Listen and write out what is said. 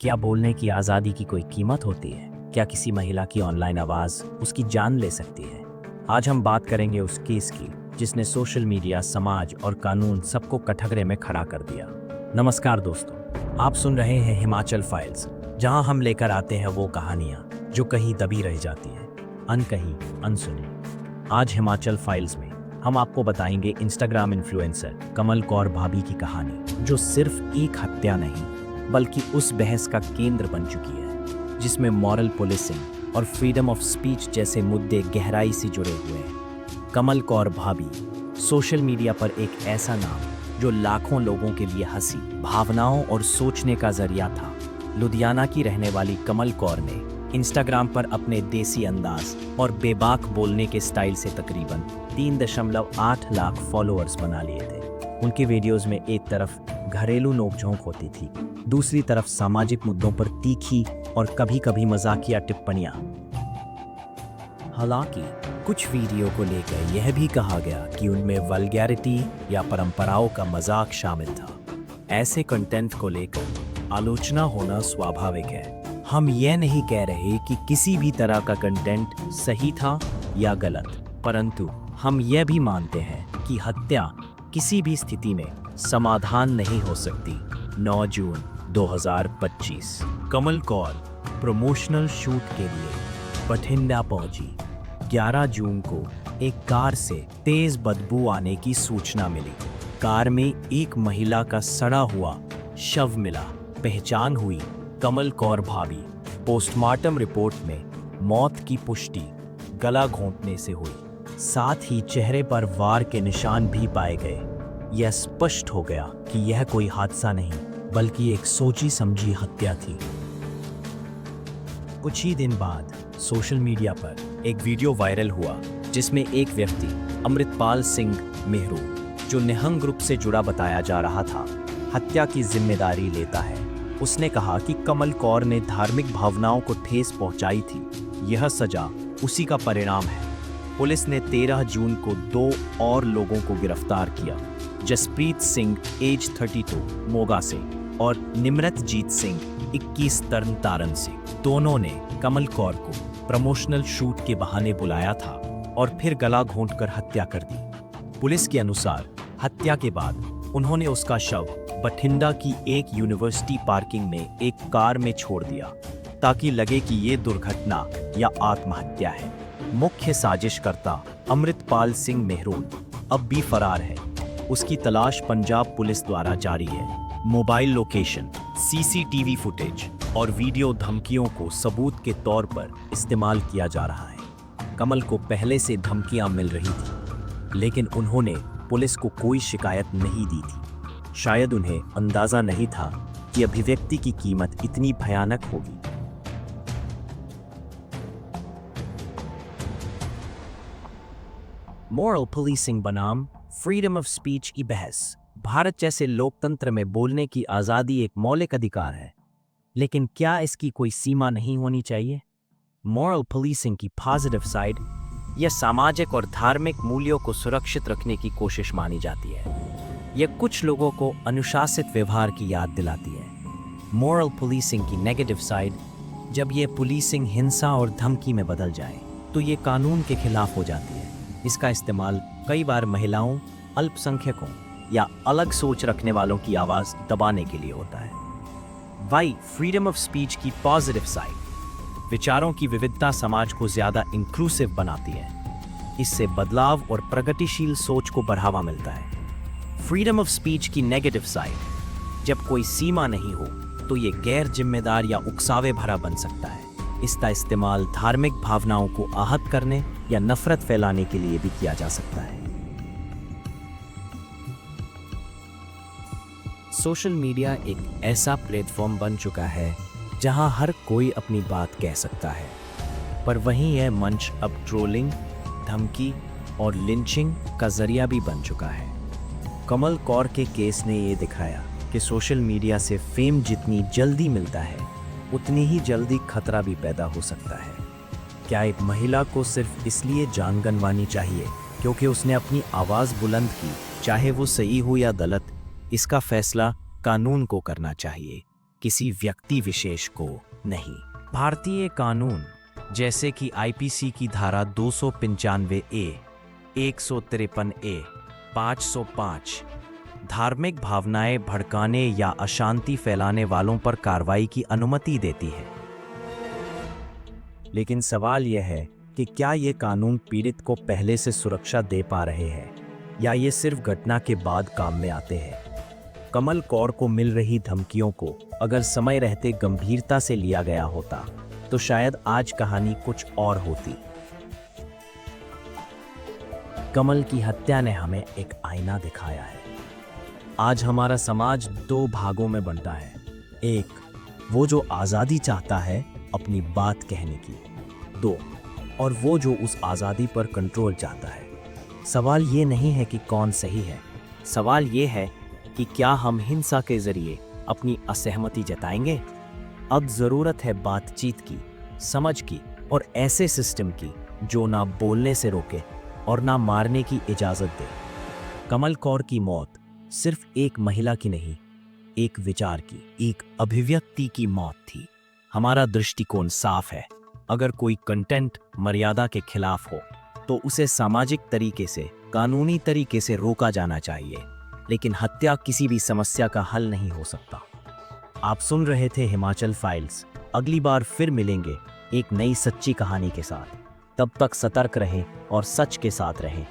क्या बोलने की आज़ादी की कोई कीमत होती है? क्या किसी महिला की ऑनलाइन आवाज़ उसकी जान ले सकती है? आज हम बात करेंगे उस केस की जिसने सोशल मीडिया, समाज और कानून सबको कटघरे में खड़ा कर दिया। नमस्कार दोस्तों, आप सुन रहे हैं हिमाचल फाइल्स, जहां हम लेकर आते हैं वो कहानियां जो कहीं दबी रह जाती हैं, अनकही, अनसुनी। आज हिमाचल फाइल्स में हम आपको बताएंगे इंस्टाग्राम इन्फ्लुएंसर कमल कौर भाभी की कहानी, जो सिर्फ एक हत्या नहीं बल्कि उस बहस का केंद्र बन चुकी है जिसमें मॉरल पुलिसिंग और फ्रीडम ऑफ स्पीच जैसे मुद्दे गहराई से जुड़े हुए हैं। कमल कौर भाभी सोशल मीडिया पर एक ऐसा नाम जो लाखों लोगों के लिए हंसी, भावनाओं और सोचने का जरिया था। लुधियाना की रहने वाली कमल कौर ने इंस्टाग्राम पर अपने देसी अंदाज और बेबाक बोलने के स्टाइल से तकरीबन 3.8 लाख फॉलोअर्स बना लिए थे। उनके वीडियोस में एक तरफ घरेलू नोकझोंक होती थी, दूसरी तरफ सामाजिक मुद्दों पर तीखी और कभी-कभी मजाकिया टिप्पणियां। हालांकि कुछ वीडियो को लेकर यह भी कहा गया कि उनमें वल्गैरिटी या परंपराओं का मजाक शामिल था। ऐसे कंटेंट को लेकर आलोचना होना स्वाभाविक है। हम यह नहीं कह रहे कि किसी भी तरह का कंटेंट सही था या गलत, परंतु हम यह भी मानते हैं कि हत्या किसी भी स्थिति में समाधान नहीं हो सकती। 9 जून 2025 कमल कौर प्रमोशनल शूट के लिए बठिंडा पहुंची। 11 जून को एक कार से तेज बदबू आने की सूचना मिली। कार में एक महिला का सड़ा हुआ शव मिला। पहचान हुई कमल कौर भाभी। पोस्टमार्टम रिपोर्ट में मौत की पुष्टि गला घोंटने से हुई, साथ ही चेहरे पर वार के निशान भी पाए गए। यह स्पष्ट हो गया कि यह कोई हादसा नहीं बल्कि एक सोची समझी हत्या थी। कुछ ही दिन बाद सोशल मीडिया पर एक वीडियो वायरल हुआ जिसमें एक व्यक्ति अमृतपाल सिंह मेहरू, जो निहंग ग्रुप से जुड़ा बताया जा रहा था, हत्या की जिम्मेदारी लेता है। उसने कहा कि कमल कौर ने धार्मिक भावनाओं को ठेस पहुंचाई थी। यह सजा उसी का परिणाम है। पुलिस ने 13 जून को 2 और लोगों को गिरफ्तार किया। जसप्रीत सिंह एज 32 मोगा से और निमरतजीत सिंह 21 तरन तारन से। दोनों ने कमल कौर को प्रमोशनल शूट के बहाने बुलाया था और फिर गला घोंटकर हत्या कर दी। पुलिस के अनुसार हत्या के बाद उन्होंने उसका शव बठिंडा की एक यूनिवर्सिटी पार्किंग में एक कार में छोड़ दिया ताकि लगे कि ये दुर्घटना या आत्महत्या है। मुख्य साजिशकर्ता अमृतपाल सिंह मेहरून अब भी फरार है। उसकी तलाश पंजाब पुलिस द्वारा जारी है। मोबाइल लोकेशन, सीसीटीवी फुटेज और वीडियो धमकियों को सबूत के तौर पर इस्तेमाल किया जा रहा है। कमल को पहले से धमकियां मिल रही थी, लेकिन उन्होंने पुलिस को कोई शिकायत नहीं दी थी। शायद उन्हें अंदाजा नहीं था कि अभिव्यक्ति की कीमत इतनी भयानक होगी। मॉरल पुलिसिंग बनाम फ्रीडम ऑफ स्पीच की बहस। भारत जैसे लोकतंत्र में बोलने की आज़ादी एक मौलिक अधिकार है, लेकिन क्या इसकी कोई सीमा नहीं होनी चाहिए? मॉरल पुलिसिंग की पॉजिटिव साइड यह सामाजिक और धार्मिक मूल्यों को सुरक्षित रखने की कोशिश मानी जाती है। यह कुछ लोगों को अनुशासित व्यवहार की याद दिलाती है। मॉरल पुलिसिंग की नेगेटिव साइड, जब यह पुलिसिंग हिंसा और धमकी में बदल जाए तो ये कानून के खिलाफ हो जाती है। इसका इस्तेमाल कई बार महिलाओं, अल्पसंख्यकों या अलग सोच रखने वालों की आवाज़ दबाने के लिए होता है। वाई फ्रीडम ऑफ स्पीच की पॉजिटिव साइड, विचारों की विविधता समाज को ज़्यादा इंक्लूसिव बनाती है। इससे बदलाव और प्रगतिशील सोच को बढ़ावा मिलता है। फ्रीडम ऑफ स्पीच की नेगेटिव साइड, जब कोई सीमा नहीं हो तो ये गैर जिम्मेदार या उकसावे भरा बन सकता है। इसका इस्तेमाल धार्मिक भावनाओं को आहत करने या नफरत फैलाने के लिए भी किया जा सकता है। सोशल मीडिया एक ऐसा प्लेटफॉर्म बन चुका है जहां हर कोई अपनी बात कह सकता है, पर वहीं यह मंच अब ट्रोलिंग, धमकी और लिंचिंग का जरिया भी बन चुका है। कमल कौर के केस ने ये दिखाया कि सोशल मीडिया से फेम जितनी जल्दी मिलता है, उतनी ही जल्दी खतरा भी पैदा हो सकता है। क्या एक महिला को सिर्फ इसलिए जान गंवानी चाहिए क्योंकि उसने अपनी आवाज़ बुलंद की, चाहे वो सही हो या गलत? इसका फैसला कानून को करना चाहिए। किसी व्यक्ति विशेष को नहीं। भारतीय कानून जैसे कि आईपीसी की धारा 295 ए, 153 ए, 505 धार्मिक भावनाएं भड़काने या अशांति फैलाने वालों पर कार्रवाई की अनुमति देती है। लेकिन सवाल यह है कि क्या ये कानून पीड़ित को पहले से सुरक्षा दे पा रहे हैं या ये सिर्फ घटना के बाद काम में आते हैं। कमल कौर को मिल रही धमकियों को अगर समय रहते गंभीरता से लिया गया होता तो शायद आज कहानी कुछ और होती। कमल की हत्या ने हमें एक आईना दिखाया है। आज हमारा समाज दो भागों में बंटा है। एक, वो जो आज़ादी चाहता है अपनी बात कहने की। दो, और वो जो उस आज़ादी पर कंट्रोल चाहता है। सवाल ये नहीं है कि कौन सही है, सवाल ये है कि क्या हम हिंसा के जरिए अपनी असहमति जताएंगे। अब ज़रूरत है बातचीत की, समझ की और ऐसे सिस्टम की जो ना बोलने से रोके और ना मारने की इजाज़त दे। कमल कौर की मौत सिर्फ एक महिला की नहीं, एक विचार की, एक अभिव्यक्ति की मौत थी। हमारा दृष्टिकोण साफ है। अगर कोई कंटेंट मर्यादा के खिलाफ हो तो उसे सामाजिक तरीके से, कानूनी तरीके से रोका जाना चाहिए। लेकिन हत्या किसी भी समस्या का हल नहीं हो सकता। आप सुन रहे थे हिमाचल फाइल्स। अगली बार फिर मिलेंगे एक नई सच्ची कहानी के साथ। तब तक सतर्क रहें और सच के साथ रहें।